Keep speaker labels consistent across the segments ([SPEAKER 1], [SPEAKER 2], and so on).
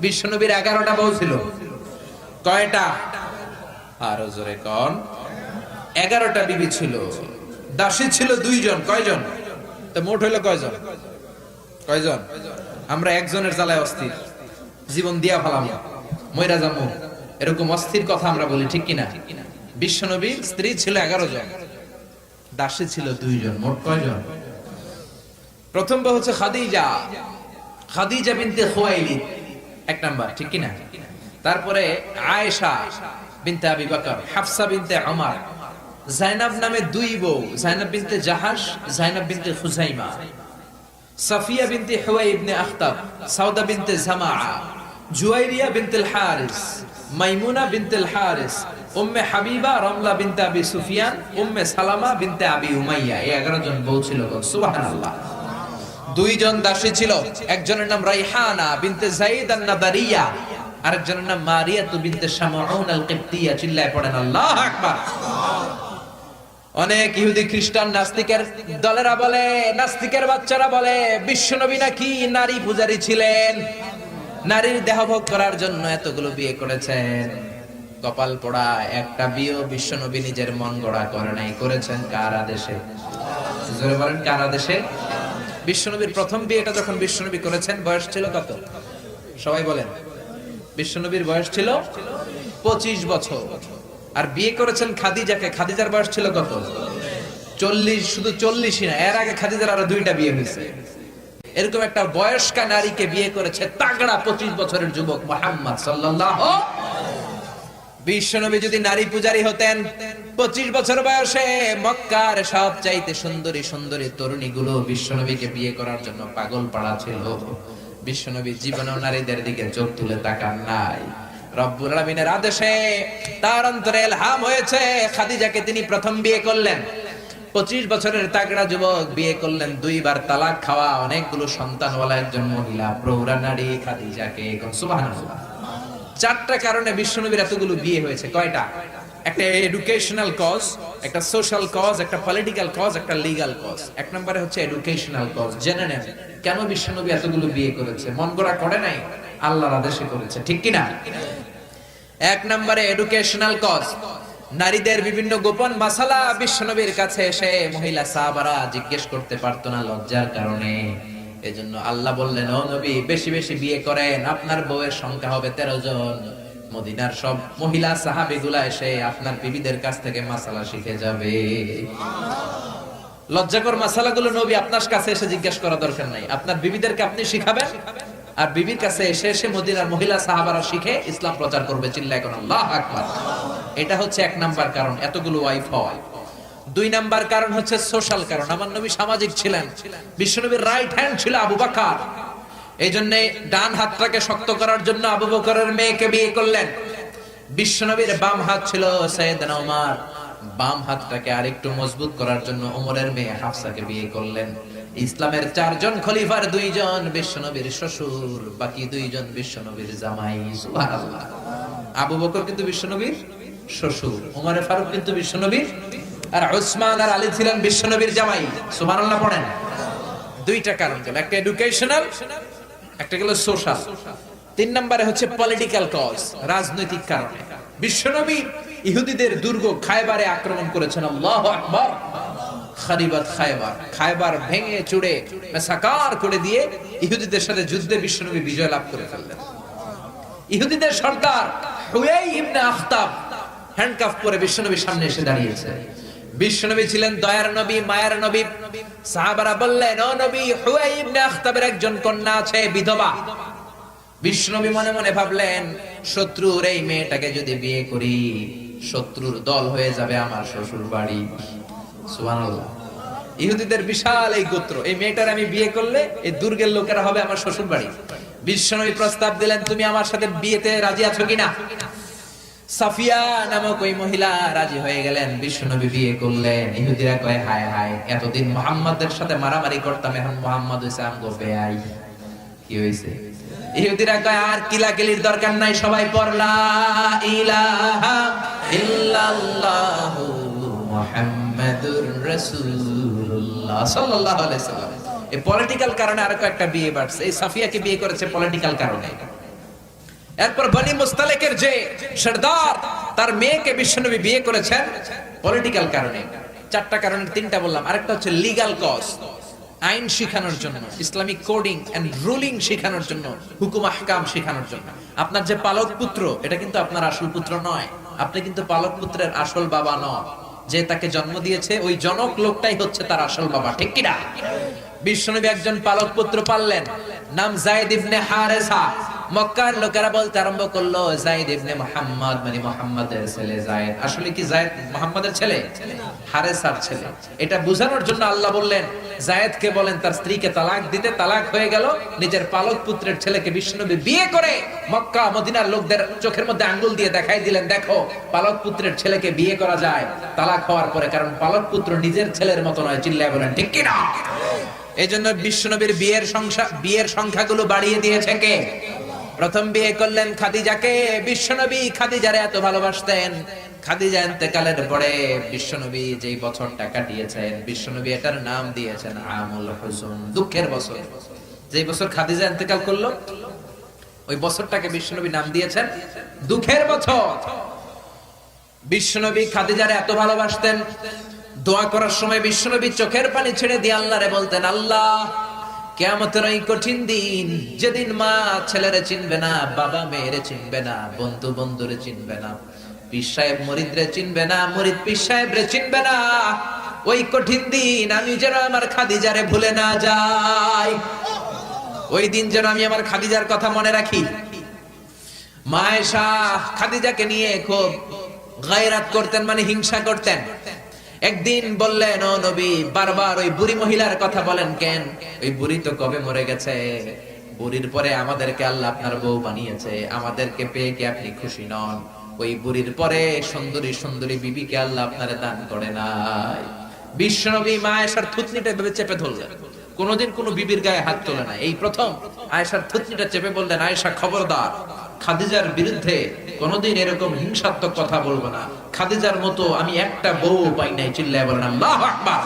[SPEAKER 1] বিশ্বনবীর 11টা বউ ছিল। কয়টা? আরো জোরে কোন? 11টা বিবি ছিল। দাসী ছিল 2 জন। কয়জন? তো মোট হইলো কয়জন? কয়জন? আমরা একজনের জ্বালায় অস্থির, জীবন দিয়া ফেলাম, মইরা যাবো, এরকম অস্থির কথা আমরা বলি, ঠিক কিনা? বিশ্বনবীর স্ত্রী ছিল 11 জন, দাসী ছিল 2 জন। মোট কয়জন? প্রথম বউ হচ্ছে খাদিজা, খাদিজা বিনতে খুয়াইলিদ, 1 নাম্বার, ঠিক কিনা? তারপরে আয়েশা বিনতে আবি বকর, হাফসা বিনতে ওমর, জাইনাব নামে 2 বউ, জাইনাব বিনতে জাহাশ, জাইনাব বিনতে খুজাইমা, সাফিয়া বিনতে হুয়াই ইবনে আখতাব, সাউদা বিনতে জামাআ, জুয়াইরিয়া বিনতে হারিস, মাইমুনা বিনতে হারিস, উম্মে হাবিবা রমলা বিনতে আবি সুফিয়ান, উম্মে সালামা বিনতে আবি উমাইয়া। এই 11 জন বউ ছিল। সুবহানাল্লাহ। 2 জন দাসী ছিল, একজনের নাম রাইহানা বিনতে যায়েদ আন-নাদারিয়া, আরেকজনের নাম মারিয়া বিনতে শামউন আল-কিবতিয়া। চিল্লায় পড়েন আল্লাহু আকবার। অনেক ইহুদি খ্রিস্টান নাস্তিকের দলেরা বলে, নাস্তিকের বাচ্চারা বলে বিশ্বনবী নাকি নারী পূজারী ছিলেন, নারীর দেহভোগ করার জন্য এতগুলো বিয়ে করেছেন। কপাল পোড়া, একটা বিয়ে বিশ্বনবী নিজের মন গড়া করে নাই, করেছেন কার আদেশে? জোরে বলেন, কার আদেশে? বিশ্বনবীর প্রথম বিয়েটা যখন বিশ্বনবী করেছেন, বয়স ছিল কত? সবাই বলেন। বিশ্বনবীর বয়স ছিল 25 বছর। আর বিয়ে করেছেন খাদিজাকে, খাদিজার বয়স ছিল কত? 40। শুধু 40ই না, এর আগে খাদিজার আরো 2টা বিয়ে হয়েছে। এরকম একটা বয়স্কা নারীকে বিয়ে করেছে তাগড়া 25 বছরের যুবক মুহাম্মদ সাল্লাল্লাহু। বিশ্বনবী যদি নারী পূজারী হতেন, 25 বছর বয়সে মক্কার সবচাইতে সুন্দরী সুন্দরী তরুণীগুলো বিশ্বনবীকে বিয়ে করার জন্য পাগল পাড়া ছিল। বিশ্বনবী জীবনেও নারীদের দিকে চোখ তুলে তাকান নাই। রব্বুল আলামিনের আদেশে তার অন্তরে ইলহাম হয়েছে, খাদিজাকে তিনি প্রথম বিয়ে করলেন। 25 বছরের তাগড়া যুবক বিয়ে করলেন, 2 বার তালাক খাওয়া, অনেকগুলো সন্তানওয়ালা একজন মহিলা, প্রৌঢ়া নারী খাদিজাকে। সুবহানাল্লাহ। 4টা কারণে বিশ্বনবীর এতগুলো বিয়ে হয়েছে। কয়টা? একটা এডুকেশনাল কজ, একটা সোশ্যাল কজ, একটা পলিটিক্যাল কজ, একটা লিগ্যাল কজ। 1 নম্বরে হচ্ছে এডুকেশনাল কজ। জেনে নেন কেন বিশ্বনবী এতগুলো বিয়ে করেছে। মন গড়া করে নাই, আল্লাহর আদেশে করেছে, ঠিক কিনা? 1 নম্বরে এডুকেশনাল কজ। নারীদের বিভিন্ন গোপন মাসালা বিশ্বনবীর কাছে এসে মহিলা সাহাবারা জিজ্ঞেস করতে পারতো না লজ্জার কারণে। এজন্য আল্লাহ বললেন, ও নবী, বেশি বেশি বিয়ে করেন, আপনার বউয়ের সংখ্যা হবে 13 জন। মদিনার সব মহিলা সাহাবীগুলা এসে আপনার বিবিদের কাছ থেকে মাসালা শিখে যাবে। লজ্জাকর মাসালাগুলো নবী আপনার কাছে এসে জিজ্ঞেস করা দরকার নাই, আপনার বিবিদেরকে আপনি শিখাবেন, আর বিবির কাছে এসে এসে মদিনার মহিলা সাহাবারা শিখে ইসলাম প্রচার করবে। চিল্লায় কোন আল্লাহু আকবার। এটা হচ্ছে 1 নাম্বার কারণ এতগুলো ওয়াইফ হওয়া। 2 নাম্বার কারণ হচ্ছে সোশ্যাল কারণ। আমার নবী সামাজিক ছিলেন। বিশ্বনবীর রাইট হ্যান্ড ছিল আবু বকর, এই জন্য ডান হাতটাকে শক্ত করার জন্য আবু বকরের মেয়েকে বিয়ে করলেন। বিশ্বনবীর বাম হাত ছিল সাইয়েদনা ওমর, বাম হাতটাকে আরেকটু মজবুত করার জন্য ওমরের মেয়ে হাফসাকে বিয়ে করলেন। ইসলামের 4 জন খলিফার 2 জন বিশ্বনবীর শ্বশুর, বাকি 2 জন বিশ্বনবীর জামাই। সুবহানাল্লাহ। আবু বকর কিন্তু বিশ্বনবীর শ্বশুর, ওমর ফারুক কিন্তু বিশ্বনবীর, আর উসমান আর আলী ছিলেন বিশ্বনবীর জামাই। সুবহানাল্লাহ পড়েন। 2টা কারণ গেল, একটা এডুকেশনাল, একটা গেল সোশ্যাল। 3 নম্বরে হচ্ছে পলিটিক্যাল কজ, রাজনৈতিক কারণে। বিশ্বনবী ইহুদিদের দুর্গ খায়বারে আক্রমণ করেছেন। আল্লাহু আকবার। খারিবাত খায়বার, খায়বার ভেঙে চুড়ে মেসাকার করে দিয়ে ইহুদিদের সাথে যুদ্ধে বিশ্বনবী বিজয় লাভ করে ফেললেন। ইহুদিদের সর্দার হুয়াই ইবনে আখতাব হ্যান্ডকাফ পরে বিশ্বনবীর সামনে এসে দাঁড়িয়েছে। বিশ্বনবী ছিলেন দয়ার নবী, মায়ার নবী। সাহাবারা বললেন, ও নবী, হুয়াই ইবনে আখতাবের একজন কন্যা আছে, বিধবা। বিশ্বনবী মনে মনে ভাবলেন, শত্রুর এই মেয়েটাকে যদি বিয়ে করি, শত্রুর দল হয়ে যাবে আমার শ্বশুর বাড়ি। সুবহানাল্লাহ। ইহুদিদের বিশাল এই গোত্র, এই মেয়েটার আমি বিয়ে করলে এই দুর্গের লোকেরা হবে আমার শ্বশুর বাড়ি। বিশ্বনবী প্রস্তাব দিলেন, তুমি আমার সাথে বিয়েতে রাজি আছো কিনা? সাফিয়া নামক ওই মহিলা রাজি হয়ে গেলেন। বিশ্বনবী বিয়ে করলেন। ইহুদিরা কয়, হায় হায়, এতদিন মুহাম্মাদের সাথে মারামারি করতাম, এখন মুহাম্মদ হইছে আমগো বেয়াই। কি হইছে? ইহুদিরা কয়, আর কিলাকিলির দরকার নাই, সবাই পড় লা ইলাহা ইল্লাল্লাহু মুহাম্মাদুর রাসূলুল্লাহ সাল্লাল্লাহু আলাইহি সাল্লাম। এই পলিটিক্যাল কারণে আরো একটা বিয়ে বাড়ছে। এই সাফিয়াকে বিয়ে করেছে পলিটিক্যাল কারণে। এরপর বনি মুস্তালিকের যে সরদার, তার মেয়েকে বিশ্বনবী বিয়ে করেছেন পলিটিক্যাল কারণে। চারটা কারণের তিনটা বললাম, আরেকটা হচ্ছে লিগ্যাল কজ, আইন শিখানোর জন্য, ইসলামিক কোডিং এন্ড রুলিং শিখানোর জন্য, হুকুম আহকাম শিখানোর জন্য। আপনার যে পালক পুত্র, এটা কিন্তু আপনার আসল পুত্র নয়, আপনি কিন্তু পালক পুত্রের আসল বাবা নন। যে তাকে জন্ম দিয়েছে ওই জনক লোকটাই হচ্ছে তার আসল বাবা, ঠিক কিনা? বিশ্বনবী একজন পালক পুত্র পাললেন, নাম যায়েদ ইবনে হারেসা। মক্কার লোকেরা বলতে আরম্ভ করলো যায়েদ ইবনে মুহাম্মদ, মানে মুহাম্মাদের ছেলে যায়েদ। আসলে কি যায়েদ মুহাম্মাদের ছেলে? হারেসার ছেলে। এটা বোঝানোর জন্য আল্লাহ বললেন যায়েদকে বলেন তার স্ত্রীকে তালাক দিতে। তালাক হয়ে গেল, নিজের পালক পুত্রের ছেলেকে বিশ্বনবী বিয়ে করে মক্কা মদিনার লোকদের চোখের মধ্যে আঙ্গুল দিয়ে দেখাই দিলেন, দেখো পালক পুত্রের ছেলেকে বিয়ে করা যায় তালাক হওয়ার পরে, কারণ পালক পুত্র নিজের ছেলের মতো নয়। চিল্লায় বলেন ঠিক কিনা? এই জন্য বিশ্বনবীর বিয়ের সংখ্যাগুলো বাড়িয়ে দিয়েছে কে? প্রথম বিয়ে করলেন খাদিজাকে। বিশ্বনবী খাদিজারে এত ভালোবাসতেন, খাদিজা ইন্তেকালের পরে বিশ্বনবী যেই বছরটা কাটিয়েছেন, বিশ্বনবী এটার নাম দিয়েছেন আমুল হুজুন, দুঃখের বছর। যেই বছর খাদিজা ইন্তেকাল করলো ওই বছরটাকে বিশ্বনবী নাম দিয়েছেন দুঃখের বছর। বিশ্বনবী খাদিজারে এত ভালোবাসতেন, দোয়া করার সময় বিশ্বনবী চোখের পানি ছেড়ে দিয়ে আল্লাহরে বলতেন, আল্লাহ কিয়ামতের ওই কঠিন দিন, যেদিন মা ছেলেরে চিনবে না, বাবা মেয়েরে চিনবে না, বন্ধু বন্ধুরে চিনবে না, পীর সাহেব মুরিদরে চিনবে না, মুরিদ পীর সাহেবরে চিনবে না, ওই কঠিন দিন আমি যেন আমার খাদিজারে ভুলে না যাই, ওই দিন যেন আমি আমার খাদিজার কথা মনে রাখি। মা আয়েশা খাদিজাকে নিয়ে খুব গায়রাত করতেন, মানে হিংসা করতেন। একদিন বললেন, ও নবী, বারবার ওই বুড়ি মহিলার কথা বলেন কেন? ওই বুড়ি তো কবে মরে গেছে, বুড়ির পরে আমাদেরকে আল্লাহ আপনার বউ বানিয়েছে, আমাদেরকে পেয়ে কি আপনি খুশি নন? ওই বুড়ির পরে সুন্দরী সুন্দরী বিবিকে আল্লাহ আপনারে দান করে নাই। বিশ্বনবী মা আয়েশার থুতনিটা ভেবে চেপে ধরলেন, কোনোদিন কোনো বিবির গায়ে হাত তোলে না, এই প্রথম আয়েশার থুতনিটা চেপে বললেন, আয়েশা খবরদার, খাদিজার বিরুদ্ধে কোনোদিন এরকম হিংসাত্মক কথা বলবো না, খাদিজার মতো আমি একটা বউ পাই নাই। চিল্লায় বলেন আল্লাহু আকবার।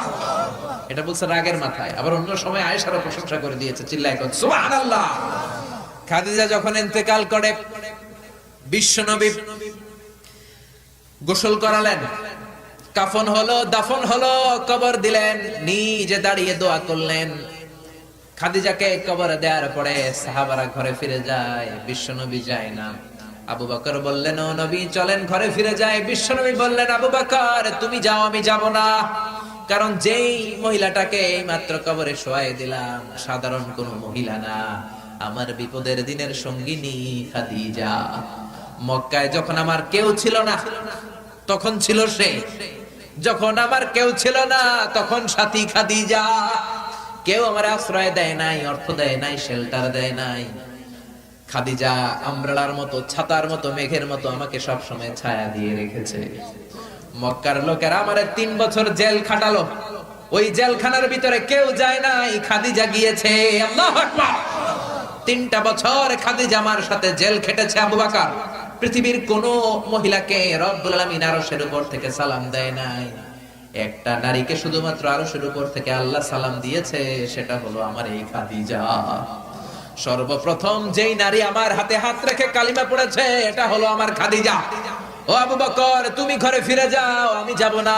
[SPEAKER 1] এটা বলছে রাগের মাথায়। আবার অন্য সময় আয়েশারও প্রশংসা করে দিয়েছে, চিল্লায় বলেন সুবহানাল্লাহ। খাদিজা যখন ইন্তেকাল করে বিশ্বনবী গোসল করালেন, কাফন হলো, দাফন হলো, কবর দিলেন, নিজে দাঁড়িয়ে দোয়া করলেন। খাদিজাকে কবরে দেওয়ার পরে সাহাবারা ঘরে ফিরে যায়, বিশ্বনবী যায় না। আবু বকর বললেন, ও নবী চলেন ঘরে ফিরে যায়। বিশ্বনবী বললেন, আবু বকর তুমি যাও, আমি যাব না, কারণ যেই মহিলাটাকে এই মাত্র কবরে শোয়াই দিলাম সাধারণ কোন মহিলা না, আমার বিপদের দিনের সঙ্গিনী খাদিজা। মক্কায় যখন আমার কেউ ছিল না তখন ছিল সে, যখন আমার কেউ ছিল না তখন সাথী খাদিজা। কেউ আমার আশ্রয় দেয় নাই, অর্থ দেয় নাই, শেল্টার দেয় নাই, খাদিজা আমব্রেলার মতো, ছাতার মতো, মেঘের মতো আমাকে সব সময় ছায়া দিয়ে রেখেছে। মক্কার লোকেরা আমারে 3 বছর জেল খাটালো, ওই জেলখানার ভিতরে কেউ যায় নাই, খাদিজা গিয়েছে। আল্লাহু আকবার। 3টা বছর খাদিজা আমার সাথে জেল খেটেছে। আবু বকর পৃথিবীর কোন মহিলাকে রব্বুল আলামিন আরশের উপর থেকে সালাম দেয় নাই, একটা নারীকে শুধুমাত্র আরশের উপর থেকে আল্লাহ সালাম দিয়েছে, সেটা হলো আমার এই খাদিজা। সর্বপ্রথম যেই নারী আমার হাতে হাত রেখে কালিমা পড়েছে এটা হলো আমার খাদিজা। ও আবু বকর তুমি ঘরে ফিরে যাও, আমি যাব না,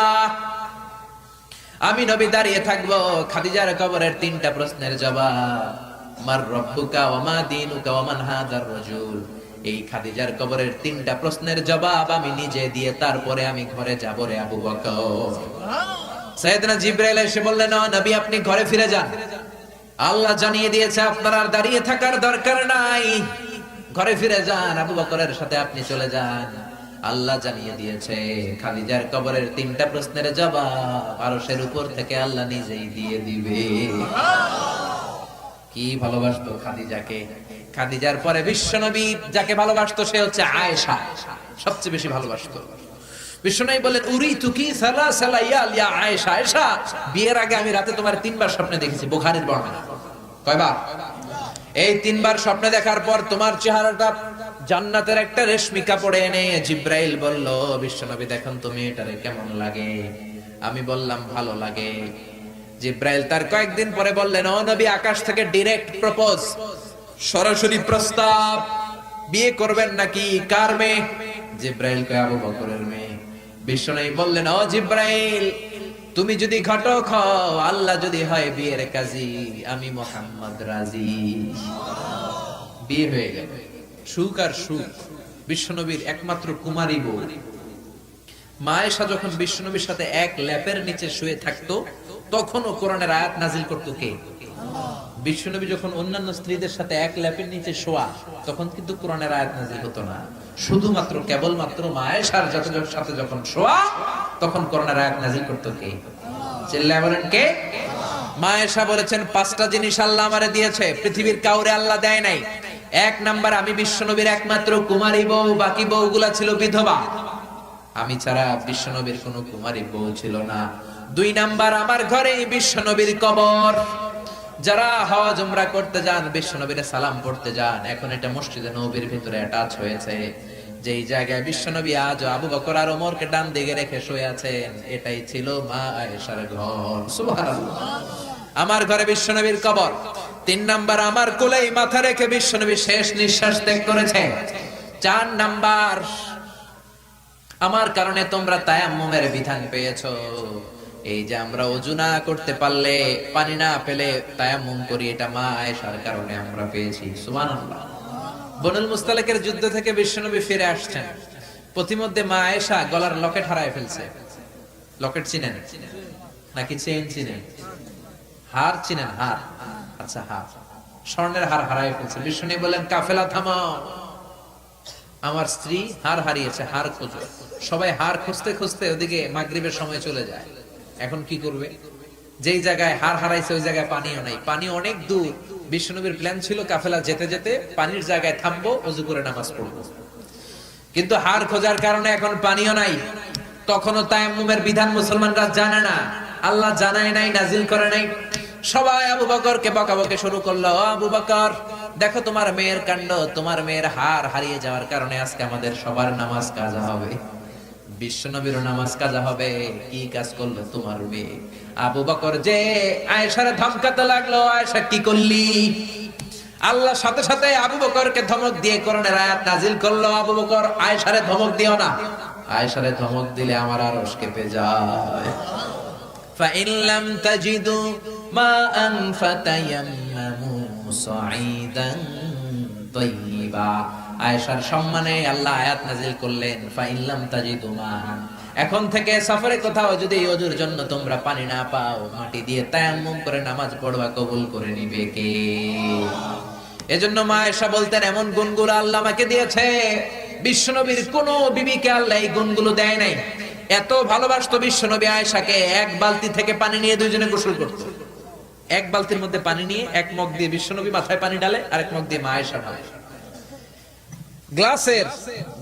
[SPEAKER 1] আমি নবী দাঁড়িয়ে থাকবো। খাদিজার কবরের 3টা প্রশ্নের জবাব, মার রব্বুকা ওয়া মা দীনুকা ওয়া মান হাযার রাজুল। এই খাদিজার কবরের 3টা প্রশ্নের জবাব আমি নিজে দিয়ে তারপরে আমি ঘরে যাব রে আবু বকর। সাইয়েদনা জিবরাইল এসে বললেন, ও নবী আপনি ঘরে ফিরে যান, আল্লাহ জানিয়ে দিয়েছে আপনার আর দাঁড়িয়ে থাকার দরকার নাই, ঘরে ফিরে যান, আবু বকরের সাথে আপনি চলে যান। আল্লাহ জানিয়ে দিয়েছে খাদিজার কবরের 3টা প্রশ্নের জবাব আরশের উপর থেকে আল্লাহ নিজেই দিয়ে দিবে। কি ভালোবাসতো খাদিজাকে। খাদিজার পরে বিশ্বনবী যাকে ভালোবাসতো সে হচ্ছে আয়েশা, সবচেয়ে বেশি ভালোবাসতো। বিশ্বনবী বলেন, উরিতু কি সালাসালা ইয়া আয়েশা, আয়েশা বিয়ের আগে আমি রাতে তোমার 3বার স্বপ্নে দেখেছি। বুখারীর বর্ণনা। কয়বার? এই 3বার স্বপ্নে দেখার পর তোমার চেহারাটা জান্নাতের একটা রেশমি কাপড়ে এনে জিবরাইল বলল, বিশ্বনবী দেখুন তুমি এটারে কেমন লাগে? আমি বললাম ভালো লাগে। জিবরাইল তার কয়েকদিন পরে বললেন, ও নবী আকাশ থেকে ডাইরেক্ট প্রপোজ, সরাসরি প্রস্তাব, বিয়ে করবেন নাকি? কার মেয়ে? জিব্রাইল কয় আবু বকরের মেয়ে। বিশ্বনবী বললেন, ও জিব্রাইল, তুমি যদি ঘটক হও, আল্লাহ যদি হয় বিয়ের কাজী, আমি মুহাম্মদ রাজি। বিয়ে হয়ে গেল, সুখ আর সুখ। বিশ্বনবীর একমাত্র কুমারী বউ মা আয়েশা যখন বিশ্বনবীর সাথে এক ল্যাপের নিচে শুয়ে থাকতো, তখনও কোরআনের আয়াত নাজিল করতো কে? বিশ্বনবী যখন অন্যান্য স্ত্রীদের সাথে এক ল্যাপের নিচে শোয়া, তখন কিন্তু কোরআনের আয়াত নাজিল হতো না। শুধুমাত্র কেবলমাত্র মা আয়েশার সাথে যখন শোয়া, তখন কোরআনের আয়াত নাজিল করতো কে? চিল্লায় বলেন কে? মা আয়েশা বলেছেন, 5টা জিনিস আল্লাহ আমারে দিয়েছে, পৃথিবীর কাউরে আল্লাহ দেয় নাই। 1 নাম্বার, আমি বিশ্বনবীর একমাত্র কুমারী বউ, বাকি বউগুলা ছিল বিধবা। আমি ছাড়া বিশ্বনবীর কোনো কুমারী বউ ছিল না। 2 নাম্বার, আমার ঘরে বিশ্বনবীর কবর। যারা হজ উমরা করতে যান, বিশ্বনবীর সালাম পড়তে যান, এখন এটা মসজিদে নববীর ভিতরে অ্যাটাচ হয়েছে। যেই জায়গায় বিশ্বনবী আজ আবু বকর আর ওমরকে ডান দিকে রেখে শুয়ে আছেন, এটাই ছিল মা আয়েশার ঘর। সুবহানাল্লাহ। আমার ঘরে বিশ্বনবীর কবর। 3 নাম্বার, আমার কোলেই মাথা রেখে বিশ্বনবী শেষ নিঃশ্বাস ত্যাগ করেছে। 4 নাম্বার, আমার কারণে তোমরা তায়াম্মুমের বিধান পেয়েছো। এই যে আমরা ওযু না করতে পারলে, পানি না পেলে তায়াম্মুম করি, এটা মা আয়েশার কারণে আমরা পেয়েছি। সুবহানাল্লাহ। বনুল মুস্তালিকের যুদ্ধ থেকে বিশ্বনবী ফিরে আসছেন, পথিমধ্যে মা আয়েশা গলার লকেট হারায় ফেলছে। লকেট চিনেন নাকি চেইন চিনেন? হার চিনেন? হার, আচ্ছা হার, স্বর্ণের হার হারায় ফেলছে। বিশ্বনবী বলেন, কাফেলা থামাও, আমার স্ত্রী হার হারিয়েছে, হার খোঁজো। সবাই হার খুঁজতে খুঁজতে ওদিকে মাগরিবের সময় চলে যায়। এখন কি করবে? যেই জায়গায় হার হারাইছে ওই জায়গায় পানিও নাই, পানি অনেক দূর। বিশ্বনবীর প্ল্যান ছিল কাফেলা যেতে যেতে পানির জায়গায় থামবো, ওযু করে নামাজ পড়বো। কিন্তু হার খোঁজার কারণে এখন পানিও নাই। তখনও তায়াম্মুমের বিধান মুসলমানরা জানে না, আল্লাহ জানায় নাই, নাজিল করে নাই। সবাই আবু বকরকে বকাবকি শুরু করলো, আবু বকর দেখো তোমার মেয়ের কাণ্ড, তোমার মেয়ের হার হারিয়ে যাওয়ার কারণে আজকে আমাদের সবার নামাজ কাজা হবে, বিশ্বনবীর নামাজ কাজা হবে। কি কাজ করলো তোমার মেয়ে? আবু বকর যে আয়েশারে ধমকাতে লাগলো, আয়েশা কি করলি? আল্লাহ সাথে সাথে আবু বকরকে ধমক দিয়ে কোরআনের আয়াত নাজিল করলো, আবু বকর আয়েশারে ধমক দিও না, আয়েশারে ধমক দিলে আমার আরশ কেঁপে যায়। ফাইন লাম তাজিদু মাআন ফাতায়াম্মামু সাঈদান তাইয়্যিবা। আয়েশার সম্মানে আল্লাহ আয়াত নাজিল করলেন, ফাইন লাম তাজিদু মাআন, এখন থেকে সফরে কোথাও যদি ওযুর জন্য তোমরা পানি না পাও, মাটি দিয়ে তায়াম্মুম করে নামাজ পড়বা, কবুল করে নিবে কে? এজন্য মা আয়েশা বলতেন, এমন গুণগুলো আল্লাহ আমাকে দিয়েছে, বিশ্বনবীর কোন বিবিকে আল্লাহ এই গুণগুলো দেয় নাই। এত ভালোবাসতো বিশ্বনবী আয়েশাকে, 1 বালতি থেকে পানি নিয়ে দুইজনে গোসল করত। 1 বালতির মধ্যে পানি নিয়ে 1 মগ দিয়ে বিশ্বনবী মাথায় পানি ঢালে, আর 1 মগ দিয়ে মা আয়েশা ঢালে।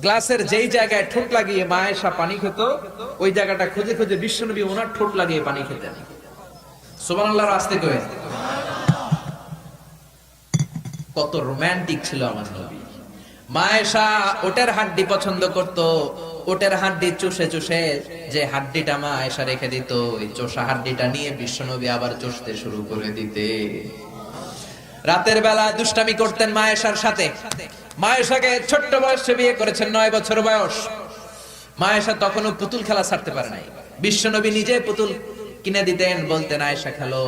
[SPEAKER 1] গ্লাসের যেই জায়গায় ঠোঁট লাগিয়ে মা আয়েশা পানি খেত, ওই জায়গাটা খুঁজে খুঁজে বিশ্বনবী ওনার ঠোঁট লাগিয়ে পানি খেতেন। সুবহানাল্লাহ। আস্তে কই, কত রোমান্টিক ছিল আমার নবী। মা আয়েশা ওটের হাড্ডি পছন্দ করত, ওটের হাড্ডি চুষে চুষে যে হাড্ডিটা মা আয়েশা রেখে দিত, ওই চোষা হাড্ডিটা নিয়ে বিশ্বনবী আবার চুষতে শুরু করে দিতে। রাতের বেলা দুষ্টামি করতেন মা আয়েশার সাথে। মা আয়েশাকে ছোট্ট বয়সে বিয়ে করেছেন, 9 বছর বয়স। মা আয়েশা তখনও পুতুল খেলা ছাড়তে পারে নাই। বিশ্বনবী নিজে পুতুল কিনে দিতেন, বলতেন আয়েশা খেলো।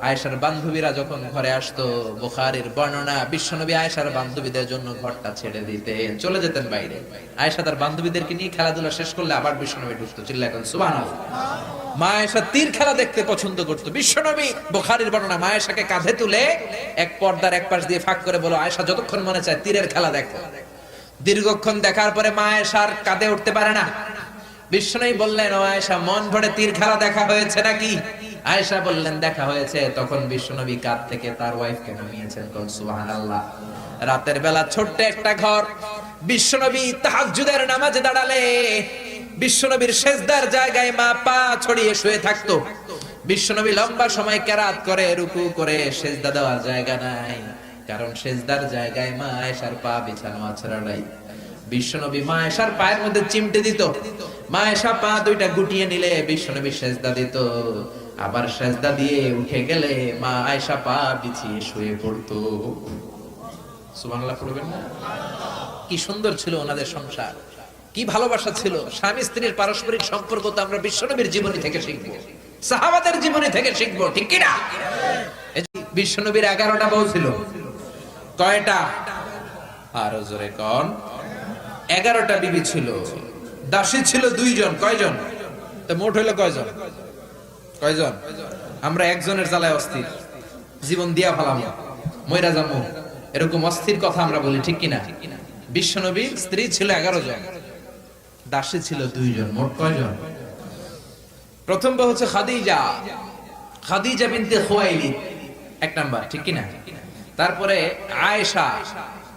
[SPEAKER 1] আয়েশার বান্ধবীরা যখন ঘরে আসতো, বুখারীর বর্ণনা, বিশ্বনবী আয়েশার বান্ধবীদের জন্য ঘরটা ছেড়ে দিতেন, চলে যেতেন বাইরে। আয়েশা তার বান্ধবীদেরকে নিয়ে খেলাধুলা শেষ করলে আবার বিশ্বনবী ঢুকতো। চিল্লায় এখন সুবহানাল্লাহ। মা আয়েশা তীর খেলা দেখতে পছন্দ করতো। বিশ্বনবী, বুখারীর বর্ণনা, মা আয়েশাকে কাঁধে তুলে এক পর্দার এক পাশ দিয়ে ফাঁক করে বলো, আয়েশা যতক্ষণ মনে চায় তীরের খেলা দেখো। দীর্ঘক্ষণ দেখার পরে মা আয়েশার কাঁধে উঠতে পারে না। বিশ্বনবী বললেন, ও আয়েশা, মন ভরে তীর খেলা দেখা হয়েছে নাকি? আয়েশা বললেন, দেখা হয়েছে। তখন বিশ্বনবী কাঁধ থেকে তার ওয়াইফকে নামিয়েছেন। সুবহানাল্লাহ। রাতের বেলা ছোট্ট একটা ঘর। বিশ্বনবী তাহাজ্জুদের নামাজে দাঁড়ালে বিশ্বনবীর সেজদার জায়গায় মা পা ছড়িয়ে শুয়ে থাকতো। বিশ্বনবী লম্বা সময় কেরাত করে, রুকু করে, সেজদা দেওয়ার জায়গা নাই, কারণ সেজদার জায়গায় মা আয়েশার পা বিছানো আছড়াই। বিশ্বনবী মা আয়েশার পায়ের মধ্যে চিমটে দিত। মা আয়েশা পা দুইটা গুটিয়ে নিলে বিশ্বনবী সেজদা দিত। আবার সেজদা দিয়ে উঠে গেলে মা আয়েশা পা বিছিয়ে শুয়ে পড়তো। সুবহানাল্লাহ পড়বেন না? কি সুন্দর ছিল ওনাদের সংসার, কি ভালোবাসা ছিল। স্বামী স্ত্রীর পারস্পরিক সম্পর্ক তো আমরা বিশ্বনবীর জীবনী থেকে শিখবো, সাহাবাদের জীবনী থেকে শিখবো, ঠিক কি না? বিশ্বনবীর 11টা বউ ছিল। কয়টা? আরো জোরে কোন? 11টা বিবি ছিল। দাসী ছিল 2 জন। কয়জন? তো মোট হইলো কয়জন? কয়জন? আমরা একজনের জ্বালায় অস্থির, জীবন দিয়া ফেলাম, মইরা যাবো, এরকম অস্থির কথা আমরা বলি, ঠিক কিনা? বিশ্বনবীর স্ত্রী ছিল 11 জন, দাসী ছিল 2 জন। মোট কয়জন? প্রথম বউ হচ্ছে খাদিজা, খাদিজা বিনতে খুয়াইলিদ, 1 নাম্বার, ঠিক কিনা? তারপরে আয়েশা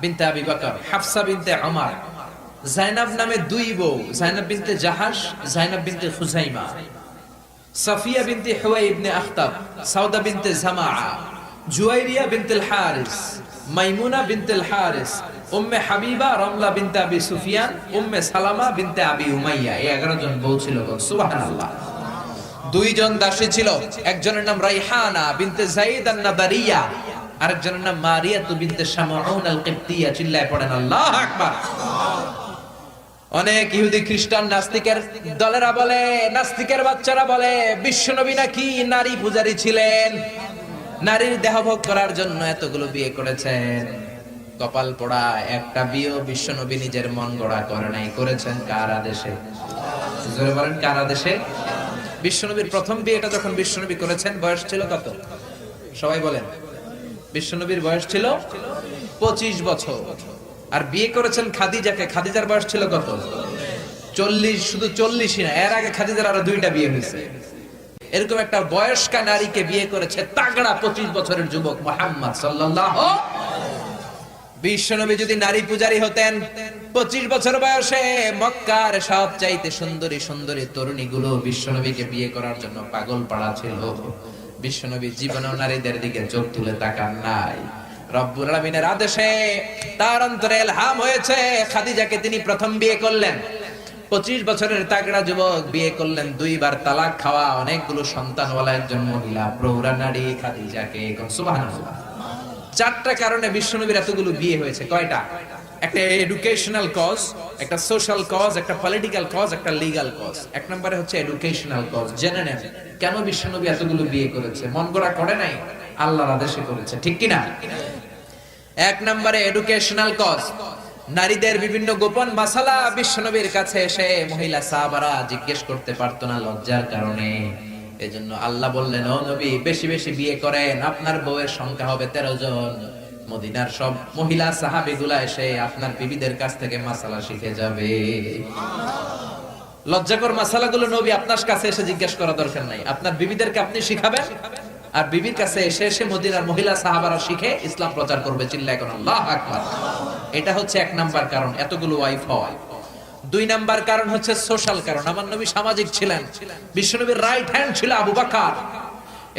[SPEAKER 1] বিনতে আবি বকর, হাফসা বিনতে উমর, জাইনাব নামে 2 বউ, জাইনাব বিনতে জাহাশ, জাইনাব বিনতে খুজাইমা, সাফিয়া বিনতে হুয়াই ইবনে আখতাব, সাউদা বিনতে জামাআ, জুয়াইরিয়া বিনতে হারিস, মাইমুনা বিনতে হারিস, উম্মে হাবিবা রমলা বিনতে আবি সুফিয়ান, উম্মে সালামা বিনতে আবি উমাইয়া। এই 11 জন বউ ছিল। সুবহানাল্লাহ। 2 জন দাসী ছিল। একজনের নাম রাইহানা বিনতে যায়েদ আন-নাদারিয়া, আরেকজনের নাম মারিয়াতু বিনতে শামউন আল-কিবতিয়া। চিল্লায় পড়েন আল্লাহু আকবার। অনেক ইহুদি খ্রিস্টান নাস্তিকের দলেরা বলে, নাস্তিকের বাচ্চারা বলে বিশ্বনবী নাকি নারী পূজারী ছিলেন, নারীর দেহভোগ করার জন্য এতগুলো বিয়ে করেছেন। কপাল পোড়া, একটা বিয়ে বিশ্বনবী নিজের মন গড়া করে নাই, করেছেন কার আদেশে? জোরে বলেন, কার আদেশে? বিশ্বনবীর প্রথম বিয়েটা যখন বিশ্বনবী করেছেন বয়স ছিল কত? সবাই বলেন। বিশ্বনবীর বয়স ছিল 25 বছর। আর বিয়ে করেছেন খাদিজাকে, খাদিজার বয়স ছিল কত? 40। শুধু 40ই না, এর আগে খাদিজার আরো 2টা বিয়ে হয়েছে। এরকম একটা বয়স্কা নারীকে বিয়ে করেছে তাগড়া 25 বছরের যুবক মুহাম্মদ সাল্লাল্লাহু। বিশ্বনবী যদি নারী পূজারী হতেন, 25 বছর বয়সে মক্কার সবচাইতে সুন্দরী সুন্দরী তরুণীগুলো বিশ্বনবীকে বিয়ে করার জন্য পাগল পাড়া ছিল। বিশ্বনবী জীবনেও নারীদের দিকে চোখ তুলে তাকান নাই। রব্বুল আলামিনের আদেশে তার অন্তরে ইলহাম হয়েছে, খাদিজাকে তিনি প্রথম বিয়ে করলেন। 25 বছরের তাগড়া যুবক বিয়ে করলেন, 2 বার তালাক খাওয়া, অনেকগুলো সন্তানওয়ালা একজন মহিলা, প্রৌঢ়া নারী খাদিজাকে। সুবহানাল্লাহ। 4টা কারণে বিশ্বনবীর এতগুলো বিয়ে হয়েছে। কয়টা? একটা এডুকেশনাল কজ, একটা সোশ্যাল কজ, একটা পলিটিক্যাল কজ, একটা লিগ্যাল কজ। 1 নম্বরে হচ্ছে এডুকেশনাল কজ। জেনে নেন কেন বিশ্বনবী এতগুলো বিয়ে করেছে। মন গড়া করে নাই, আল্লাহর আদেশে করেছে, ঠিক কি না? 1 নম্বরে এডুকেশনাল কজ। নারীদের বিভিন্ন গোপন মাসালা বিশ্বনবীর কাছে এসে মহিলা সাহাবারা জিজ্ঞেস করতে পারতো না লজ্জার কারণে। এজন্য আল্লাহ বললেন, ও নবী বেশি বেশি বিয়ে করেন, আপনার বউয়ের সংখ্যা হবে 13 জন। মদিনার সব মহিলা সাহাবীগুলা এসে আপনার বিবিদের কাছ থেকে মাসালা শিখে যাবে। লজ্জাকর মাসালাগুলো নবী আপনার কাছে এসে জিজ্ঞেস করা দরকার নাই, আপনার বিবিদেরকে আপনি শিখাবেন, আর বিবির কাছে এসে এসে মদিনার মহিলা সাহাবারা শিখে ইসলাম প্রচার করবে। চিল্লায় কোন আল্লাহু আকবার। এটা হচ্ছে 1 নাম্বার কারণ এতগুলো ওয়াইফ হওয়া। 2 নাম্বার কারণ হচ্ছে সোশ্যাল কারণ। আমার নবী সামাজিক ছিলেন। বিশ্বনবীর রাইট হ্যান্ড ছিল আবু বকর।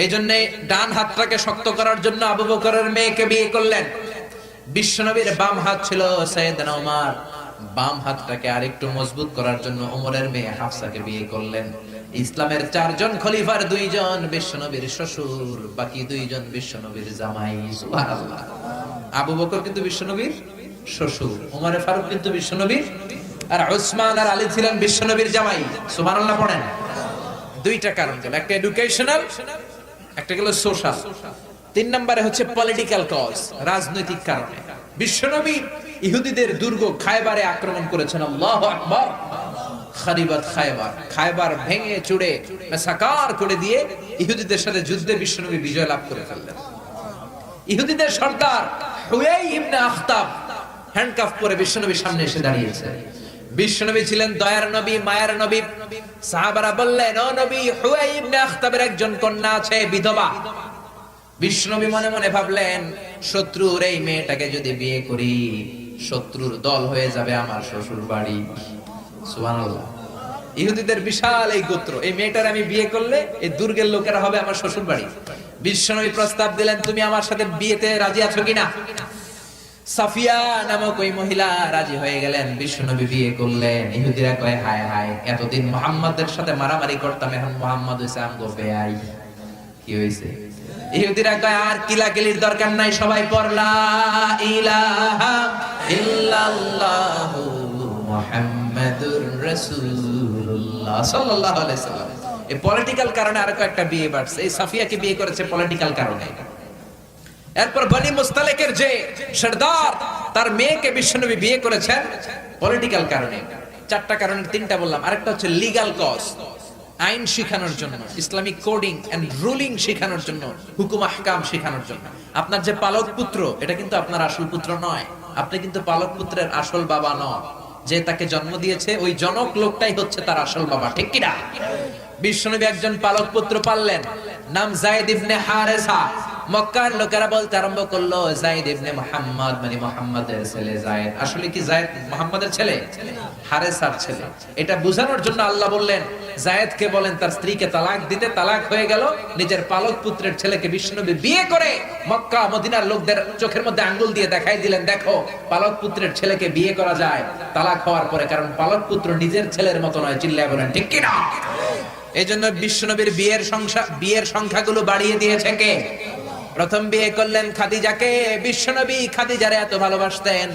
[SPEAKER 1] এইজন্য ডান হাতটাকে শক্ত করার জন্য আবু বকরের মেয়েকে বিয়ে করলেন। বিশ্বনবীর বাম হাত ছিল সাইয়েদনা ওমর, বাম হাতটাকে আরেকটু মজবুত করার জন্য ওমরের মেয়ে হাফসাকে বিয়ে করলেন। ইসলামের 4 জন খলিফার 2 জন বিশ্বনবীর শ্বশুর, বাকি 2 জন বিশ্বনবীর জামাই। সুবহানাল্লাহ। আবু বকর কিন্তু বিশ্বনবীর শ্বশুর, ওমর ফারুক কিন্তু বিশ্বনবীর, আর উসমান আর আলী ছিলেন বিশ্বনবীর জামাই। সুবহানাল্লাহ পড়েন। 2টা কারণ গেল, একটা এডুকেশনাল, একটা গেল সোশ্যাল। 3 নম্বরে হচ্ছে পলিটিক্যাল কজ, রাজনৈতিক কারণে। বিশ্বনবী ইহুদিদের দুর্গ খায়বারে আক্রমণ করেছেন। আল্লাহু আকবার। খারিবাত খায়বার, খায়বার ভেঙে চুড়ে মেসাকার করে দিয়ে ইহুদিদের সাথে যুদ্ধে বিশ্বনবী বিজয় লাভ করে ফেললেন। ইহুদিদের সর্দার হুয়াই ইবনে আখতাব হ্যান্ডকাফ করে বিশ্বনবীর সামনে এসে দাঁড়িয়েছে। বিশ্বনবী ছিলেন দয়ার নবী, মায়ের নবী। সাহাবারা বললেন, ও নবী, হুয়াই ইবনে আখতাবের একজন কন্যা আছে, বিধবা। বিশ্বনবী মনে মনে ভাবলেন, শত্রুর এই মেয়েটাকে যদি বিয়ে করি, শত্রুর দল হয়ে যাবে আমার শ্বশুর বাড়ি। সুবহানাল্লাহ। ইহুদিদের বিশাল এই গোত্র, এই মেয়েটার আমি বিয়ে করলে এই দুর্গের লোকেরা হবে আমার শ্বশুর বাড়ি। বিশ্বনবী প্রস্তাব দিলেন, তুমি আমার সাথে বিয়েতে রাজি আছো কিনা? সাফিয়া নামক ওই মহিলা রাজি হয়ে গেলেন। বিশ্বনবী বিয়ে করলেন। ইহুদিরা কয়, হায় হায়, এতদিন মুহাম্মাদের সাথে মারামারি করতাম, এখন মুহাম্মদ হইছে আমগো বেয়াই। কি হইছে? ইহুদিরা কয় আর কিলাকিলির দরকার নাই, সবাই পড়লা ইলাহা ইল্লাল্লাহু মুহাম্মাদুর রাসূলুল্লাহ সাল্লাল্লাহু আলাইহি সাল্লাম। এই পলিটিক্যাল কারণে আর একটা বিয়ে বাড়ছে। এই সাফিয়াকে বিয়ে করেছে পলিটিক্যাল কারণে। এরপর বনি মুস্তালিকের যে সরদার, তার মেয়েকে বিশ্বনবী বিয়ে করেছেন পলিটিক্যাল কারণে। চারটা কারণের তিনটা বললাম, আরেকটা হচ্ছে লিগ্যাল কজ, আইন শিখানোর জন্য, ইসলামিক কোডিং এন্ড রুলিং শিখানোর জন্য, হুকুম আহকাম শিখানোর জন্য। আপনার যে পালক পুত্র, এটা কিন্তু আপনার আসল পুত্র নয়, আপনি কিন্তু পালক পুত্রের আসল বাবা নন। যে তাকে জন্ম দিয়েছে ওই জনক লোকটাই হচ্ছে তার আসল বাবা, ঠিক কিনা? বিশ্বনবী একজন পালক পুত্র পাললেন, নাম যায়েদ ইবনে হারেসা। মক্কার লোকেরা বলতে আরম্ভ করলো যায়েদ ইবনে মুহাম্মদ, মানে মুহাম্মাদের ছেলে যায়েদ। আসলে কি যায়েদ মুহাম্মাদের ছেলে? হারেসার ছেলে। এটা বোঝানোর জন্য আল্লাহ বললেন যায়েদকে বলেন তার স্ত্রীকে তালাক দিতে। তালাক হয়ে গেল, নিজের পালক পুত্রের ছেলেকে বিশ্বনবী বিয়ে করে মক্কা মদিনার লোকদের চোখের মধ্যে আঙ্গুল দিয়ে দেখাই দিলেন, দেখো পালক পুত্রের ছেলেকে বিয়ে করা যায় তালাক হওয়ার পরে, কারণ পালক পুত্র নিজের ছেলের মতো নয়। চিল্লায় বলেন ঠিক কিনা? এই জন্য বিশ্বনবীর বিয়ের সংখ্যাগুলো বাড়িয়ে দিয়েছে কে? প্রথম বিয়ে করলেন খাদিজাকে। বিশ্বনবী খাদিজারে এত ভালোবাসতেন,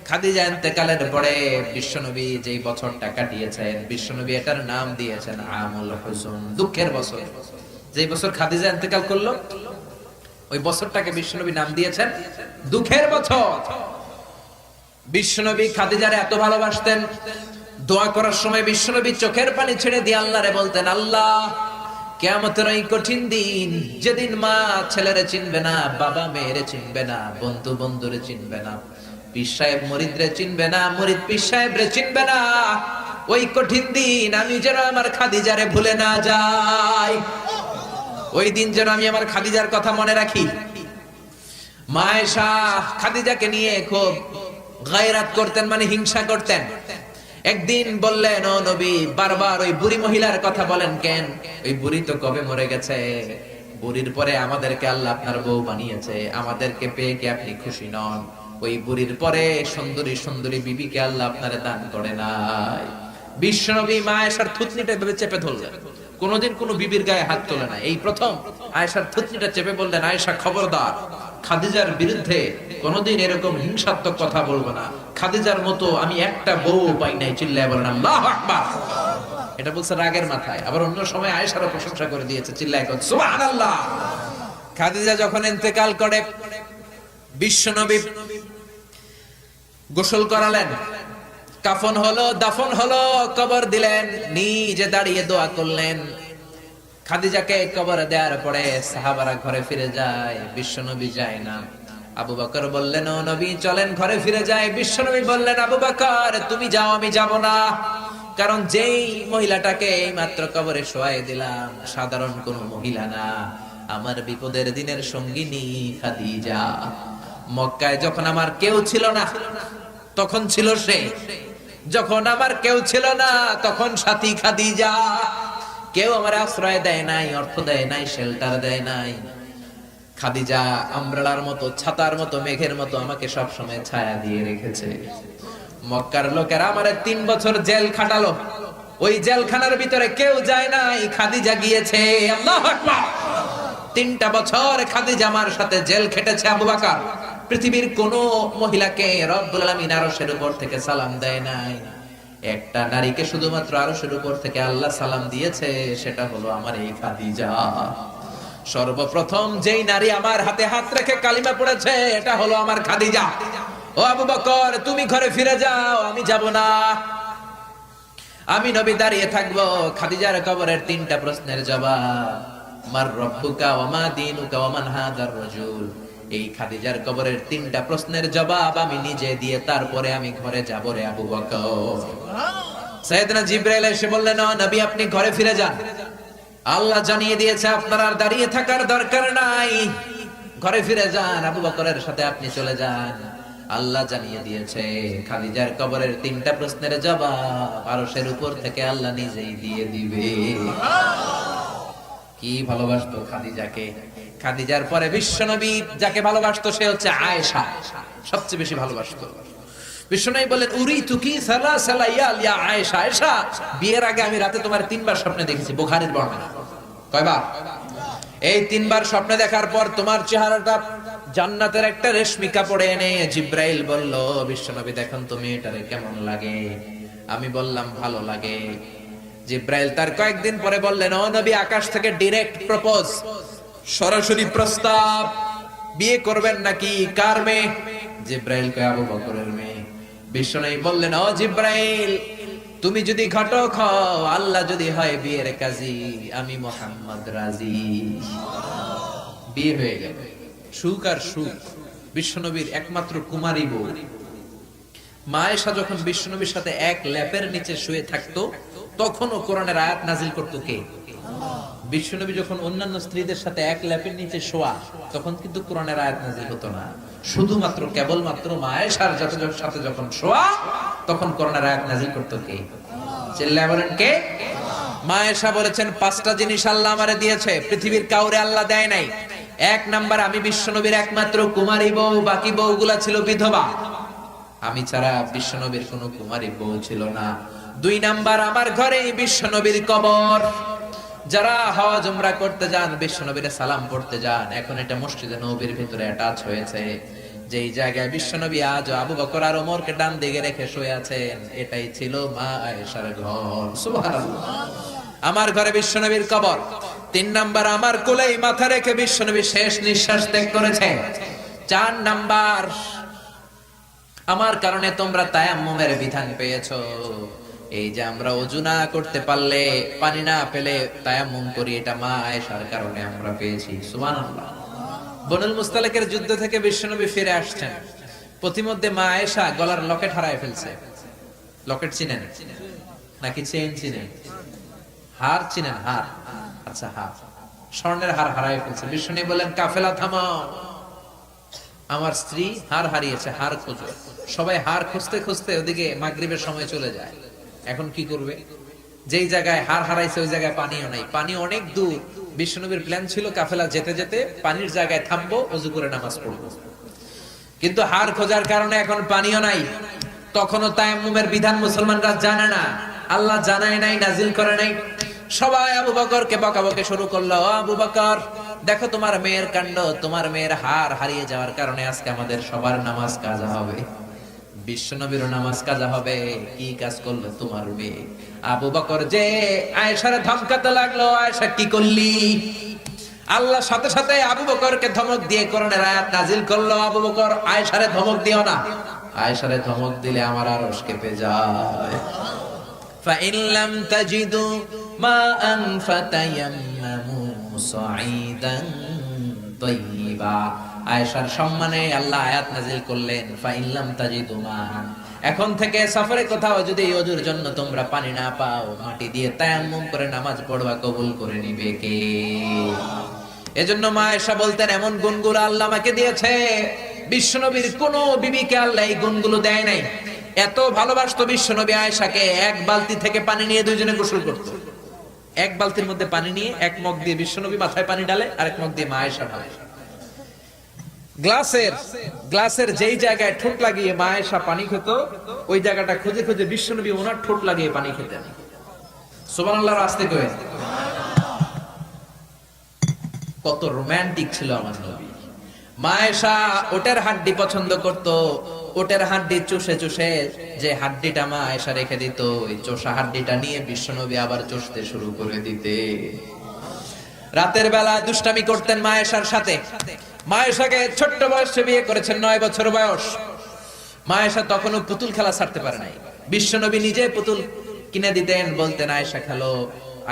[SPEAKER 1] খাদিজা ইন্তেকালের পরে বিশ্বনবী যেই বছরটা কাটিয়েছেন, বিশ্বনবী এটার নাম দিয়েছেন আমুল হুজুন, দুঃখের বছর। যেই বছর খাদিজা ইন্তেকাল করলো ওই বছরটাকে বিশ্বনবী নাম দিয়েছেন দুঃখের বছর। বিশ্বনবী খাদিজারে এত ভালোবাসতেন, দোয়া করার সময় বিশ্বনবী চোখের পানি ছেড়ে দিয়ে আল্লাহরে বলতেন, আল্লাহ কিয়ামতের ওই কঠিন দিন, যেদিন মা ছেলেরে চিনবে না, বাবা মেয়েরে চিনবে না, বন্ধু বন্ধুরে চিনবে না, পীর সাহেব মুরিদরে চিনবে না, মুরিদ পীর সাহেবরে চিনবে না, ওই কঠিন দিন আমি যেন আমার খাদিজারে ভুলে না যাই, ওই দিন যেন আমি আমার খাদিজার কথা মনে রাখি। মা আয়েশা খাদিজাকে নিয়ে খুব গায়রাত করতেন, মানে হিংসা করতেন। একদিন বললেন, ও নবী, বারবার ওই বুড়ি মহিলার কথা বলেন কেন? ওই বুড়ি তো কবে মরে গেছে, বুড়ির পরে আমাদেরকে আল্লাহ আপনার বউ বানিয়েছে, আমাদেরকে পেয়ে কি আপনি খুশি নন? ওই বুড়ির পরে সুন্দরী সুন্দরী বিবিকে আল্লাহ আপনারে দান করে নাই। বিশ্বনবী মা আয়েশার থুতনিটা এভাবে চেপে ধরলেন, কোনোদিন কোনো বিবির গায়ে হাত তোলে না। এই প্রথম আয়েশার থুতনিটা চেপে বললেন, আয়েশা খবরদার, খাদিজার বিরুদ্ধে কোনোদিন এরকম হিংসাত্মক কথা বলবো না, খাদিজার মতো আমি একটা বউ পাই নাই। চিল্লায় বলেন আল্লাহু আকবার। এটা বলছে রাগের মাথায়। আবার অন্য সময় আয়েশারও প্রশংসা করে দিয়েছে, চিল্লায় কোন সুবহানাল্লাহ। খাদিজা যখন ইন্তেকাল করে বিশ্বনবী গোসল করালেন, কাফন হলো, দাফন হলো, কবর দিলেন, নিজে দাঁড়িয়ে দোয়া করলেন। খাদিজাকে কবর দেওয়ার পরে সাহাবারা ঘরে ফিরে যায়, বিশ্বনবী যায় না। আবু বকর বললেন, ও নবী চলেন ঘরে ফিরে যায়। বিশ্বনবী বললেন, আবু বকর তুমি যাও, আমি যাব না, কারণ যেই মহিলাটাকে মাত্র কবরে শোয়াই দিলাম সাধারণ কোন মহিলা না, আমার বিপদের দিনের সঙ্গিনী খাদিজা। মক্কায় যখন আমার কেউ ছিল না তখন ছিল সে, যখন আমার কেউ ছিল না তখন সাথী খাদিজা। কেউ আমার আশ্রয় দেয় নাই, অর্থ দেয় নাই, শেল্টার দেয় নাই। খাদিজা আমব্রেলার মতো, ছাতার মতো, মেঘের মতো আমাকে সব সময় ছায়া দিয়ে রেখেছে। মক্কার লোকেরা আমারে 3 বছর জেল খাটালো, ওই জেলখানার ভিতরে কেউ যায় নাই, খাদিজা গিয়েছে। আল্লাহু আকবার। 3টা বছর খাদিজা আমার সাথে জেল খেটেছে। আবু বকর পৃথিবীর কোন মহিলাকে রব্বুল আলামিন আরশের উপর থেকে সালাম দেয় নাই, একটা নারীকে শুধুমাত্র আরশের উপর থেকে আল্লাহ সালাম দিয়েছে, সেটা হলো আমার এই খাদিজা। সর্বপ্রথম যেই নারী আমার হাতে হাত রেখে কালিমা পড়েছে এটা হলো আমার খাদিজা। ও আবু বকর তুমি ঘরে ফিরে যাও, আমি যাব না, আমি নবী দাঁড়িয়ে থাকবো। খাদিজার কবরের 3টা প্রশ্নের জবাব, মার রব্বুকা ওয়া মা দীনুকা ওয়া মান হাযার রাজুল। এই খাদিজার কবরের 3টা প্রশ্নের জবাব আমি নিজে দিয়ে তারপরে আমি ঘরে যাব রে আবু বকর। সাইয়েদনা জিবরাইল এসে বললেন, ও নবী আপনি ঘরে ফিরে যান, আল্লাহ জানিয়ে দিয়েছে আপনার আর দাঁড়িয়ে থাকার দরকার নাই, ঘরে ফিরে যান, আবু বকরের সাথে আপনি চলে যান। আল্লাহ জানিয়ে দিয়েছে খাদিজার কবরের 3টা প্রশ্নের জবাব আরশের উপর থেকে আল্লাহ নিজেই দিয়ে দিবে। কি ভালোবাসতো খাদিজাকে। খাদিজার পরে বিশ্বনবী যাকে ভালোবাসতো সে হচ্ছে আয়েশা, সবচেয়ে বেশি ভালোবাসতো। বিশ্বনবী বলেন, উরিতু কি সালাসালা ইয়া আয়েশা, আয়েশা বিয়ের আগে আমি রাতে তোমার 3বার স্বপ্নে দেখেছি। বুখারীর বর্ণনা। কয়বার? এই তিনবার স্বপ্নে দেখার পর তোমার চেহারাটা জান্নাতের একটা রেশমি কাপড়ে এনে জিব্রাইল বলল, বিশ্বনবী দেখুন তুমি এটারে কেমন লাগে? আমি বললাম ভালো লাগে। জিব্রাইল তার কয়েকদিন পরে বললেন, ও নবী, আকাশ থেকে ডাইরেক্ট প্রপোজ, সরাসরি প্রস্তাব, বিয়ে করবেন নাকি? কার মেয়ে? জিব্রাইল কয়, আবু বকরের মেয়ে। বিশ্বনবী বললেন, ও জিব্রাইল, তুমি যদি ঘটক হও, আল্লাহ যদি হয় বিয়ের কাজী, আমি মুহাম্মদ রাজি। বিয়ে হয়ে গেল। সুখ আর সুখ। বিশ্বনবীর একমাত্র কুমারী বউ মা আয়েশা যখন বিশ্বনবীর সাথে এক ল্যাপের নিচে শুয়ে থাকতো, তখনও কোরআনের আয়াত নাজিল করতো কে? বিশ্বনবী যখন অন্যান্য স্ত্রীদের সাথে এক ল্যাপের নিচে শোয়া, তখন কিন্তু কোরআনের আয়াত নাজিল হতো না। শুধুমাত্র কেবলমাত্র মা আয়েশার সাথে যখন শোয়া, তখন কোরআনের আয়াত নাজিল করতো কে? চিল্লায় বলেন কে? মা আয়েশা বলেছেন, 5টা জিনিস আল্লাহ আমারে দিয়েছে, পৃথিবীর কাউরে আল্লাহ দেয় নাই। 1 নাম্বার, আমি বিশ্বনবীর একমাত্র কুমারী বউ, বাকি বউগুলা ছিল বিধবা। আমি ছাড়া বিশ্বনবীর কোনো কুমারী বউ ছিল না। 2 নাম্বার, আমার ঘরে বিশ্বনবীর কবর। যারা হজ উমরা করতে যান, বিশ্বনবীর সালাম পড়তে যান, এখন এটা মসজিদে নববীর ভিতরে অ্যাটাচ হয়েছে। যেই জায়গায় বিশ্বনবী আজ আবু বকর আর ওমরকে ডান দিকে রেখে শুয়ে আছেন, এটাই ছিল মা আয়েশার ঘর। সুবহানাল্লাহ। আমার ঘরে বিশ্বনবীর কবর। 3 নাম্বার, আমার কোলেই মাথা রেখে বিশ্বনবী শেষ নিঃশ্বাস ত্যাগ করেছেন। 4 নাম্বার, আমার কারণে তোমরা তায়াম্মুমের বিধান পেয়েছো। এই যে আমরা ওযু না করতে পারলে, পানি না পেলে তায়াম্মুম করি, এটা মা আয়েশার কারণে আমরা পেয়েছি। সুবহানাল্লাহ। বনুল মুস্তালিকের যুদ্ধ থেকে বিশ্বনবী ফিরে আসছেন, প্রতিমধ্যে মা আয়েশা গলার লকেট হারায় ফেলছে। লকেট চিনেন নাকি চেইন চিনেন? হার চিনেন? হার, আচ্ছা, হার, স্বর্ণের হার হারায় ফেলছে। বিশ্বনবী বলেন, কাফেলা থামাও, আমার স্ত্রী হার হারিয়েছে, হার খোঁজো। সবাই হার খুঁজতে খুঁজতে ওদিকে মাগরিবের সময় চলে যায়। এখন কি করবে? যেই জায়গায় হার হারাইছে ওই জায়গায় পানিও নাই, পানি অনেক দূর। বিশ্বনবীর প্ল্যান ছিল কাফেলা যেতে যেতে পানির জায়গায় থামবো, ওযু করে নামাজ পড়বো। কিন্তু হার খোঁজার কারণে এখন পানিও নাই। তখনও তায়াম্মুমের বিধান মুসলমানরা জানে না, আল্লাহ জানায় নাই, নাজিল করে নাই। সবাই আবু বকরকে বকাবকি শুরু করলো, ও আবু বকর, দেখো তোমার মেয়ের কাণ্ড, তোমার মেয়ের হার হারিয়ে যাওয়ার কারণে আজকে আমাদের সবার নামাজ কাজা হবে, বিশ্বনবীর নামাজ কাজা হবে। কি কাজ করলো তোমার মেয়ে? আবু বকর যে আয়েশারে ধমকাতে লাগলো, আয়েশা কি করলি? আল্লাহ সাথে সাথে আবু বকরকে ধমক দিয়ে কোরআনের আয়াত নাজিল করলো, আবু বকর আয়েশারে ধমক দিও না, আয়েশারে ধমক দিলে আমার আরশ কেঁপে যায়। فإن لم تجدوا ماء فتيمموا صعيدا طيبا। আয়েশার সম্মানে আল্লাহ আয়াত নাজিল করলেন, فإن لم تجدوا ماء, এখন থেকে সফরে কোথাও যদি ওযুর জন্য তোমরা পানি না পাও, মাটি দিয়ে তায়াম্মুম করে নামাজ পড়বা, কবুল করে নিবে কে? এজন্য মা আয়েশা বলতেন, এমন গুণগুলো আল্লাহ আমাকে দিয়েছে, বিশ্বনবীর কোন বিবিকে আল্লাহ এই গুণগুলো দেয় নাই। এত ভালোবাসতো বিশ্বনবী আয়েশাকে, 1 বালতি থেকে পানি নিয়ে দুইজনে গোসল করত। 1 বালতির মধ্যে পানি নিয়ে 1 মগ দিয়ে বিশ্বনবী মাথায় পানি ঢালে, আর 1 মগ দিয়ে মা আয়েশা ঢালে। গ্লাসের যেই জায়গায় ঠোঁট লাগিয়ে মা আয়েশা পানি খেত, ওই জায়গাটা খুঁজে খুঁজে বিশ্বনবী ওনার ঠোঁট লাগিয়ে পানি খেতেন। সুবহানাল্লাহর আস্তে কয়ে, কত রোমান্টিক ছিল আমার নবী। মা আয়েশা ওটের হাড্ডি পছন্দ করত, ওটের হাড্ডি চুষে চুষে যে হাড্ডিটা মা আয়েশা রেখে দিত, ওই চোষা হাড্ডিটা নিয়ে বিশ্বনবী আবার চুষতে শুরু করে দিতে। রাতের বেলা দুষ্টামি করতেন মা আয়েশার সাথে। মা আয়েশাকে ছোট্ট বয়সে বিয়ে করেছেন, 9 বছর বয়স। মা আয়েশা তখনও পুতুল খেলা ছাড়তে পারে নাই। বিশ্বনবী নিজে পুতুল কিনে দিতেন, বলতেন আয়েশা খেলো।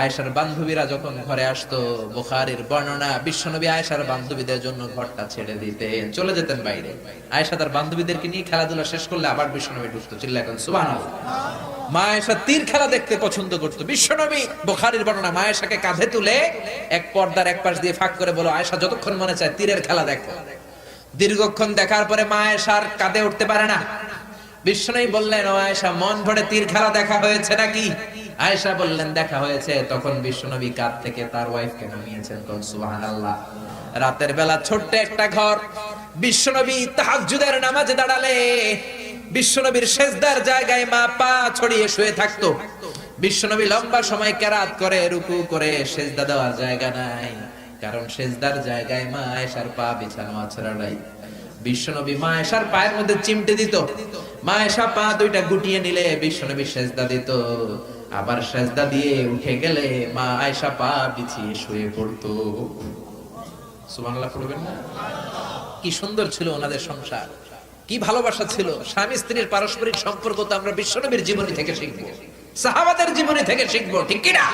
[SPEAKER 1] আয়েশার বান্ধবীরা যখন ঘরে আসতো, বুখারীর বর্ণনা, বিশ্বনবী আয়েশার বান্ধবীদের জন্য ঘরটা ছেড়ে দিতেন, চলে যেতেন বাইরে। আয়েশা তার বান্ধবীদেরকে নিয়ে খেলাধুলা শেষ করলে আবার বিশ্বনবী ঢুকতো। চিল্লায় এখন সুবহানাল্লাহ। মা আয়েশা তীর খেলা দেখতে পছন্দ করতো। বিশ্বনবী, বুখারীর বর্ণনা, মা আয়েশাকে কাঁধে তুলে এক পর্দার এক পাশ দিয়ে ফাঁক করে বলো, আয়েশা যতক্ষণ মনে চায় তীরের খেলা দেখো। দীর্ঘক্ষণ দেখার পরে মা আয়েশার কাঁধে উঠতে পারে না। বিশ্বনবী বললেন, ও আয়েশা, মন ভরে তীর খেলা দেখা হয়েছে নাকি? আয়েশা বললেন, দেখা হয়েছে। তখন বিশ্বনবী কাঁধ থেকে তার ওয়াইফকে নামিয়েছেন। সুবহানাল্লাহ। রাতের বেলা ছোট্ট একটা ঘর, বিশ্বনবী তাহাজ্জুদের নামাজে দাঁড়ালে বিশ্বনবীর সেজদার জায়গায় মা পা ছড়িয়ে শুয়ে থাকতো। বিশ্বনবী লম্বা সময় কেরাত করে, রুকু করে, সেজদা দেওয়ার জায়গা নাই। কারণ সেজদার জায়গায় মা আয়েশার পা বিছানো আছড়া নাই। বিশ্বনবী মা আয়েশার পায়ের মধ্যে চিমটে দিত, মা আয়েশা পা দুইটা গুটিয়ে নিলে বিশ্বনবী সেজদা দিত, আবার সেজদা দিয়ে উঠে গেলে মা আয়েশা পা বিছিয়ে শুয়ে পড়তো। সুবহানাল্লাহ পড়বেন না? কি সুন্দর ছিল ওনাদের সংসার, কি ভালোবাসা ছিল। স্বামী স্ত্রীর পারস্পরিক সম্পর্ক তো আমরা বিশ্বনবীর জীবনী থেকে শিখবো, সাহাবাদের জীবনী থেকে শিখবো, ঠিক কি না?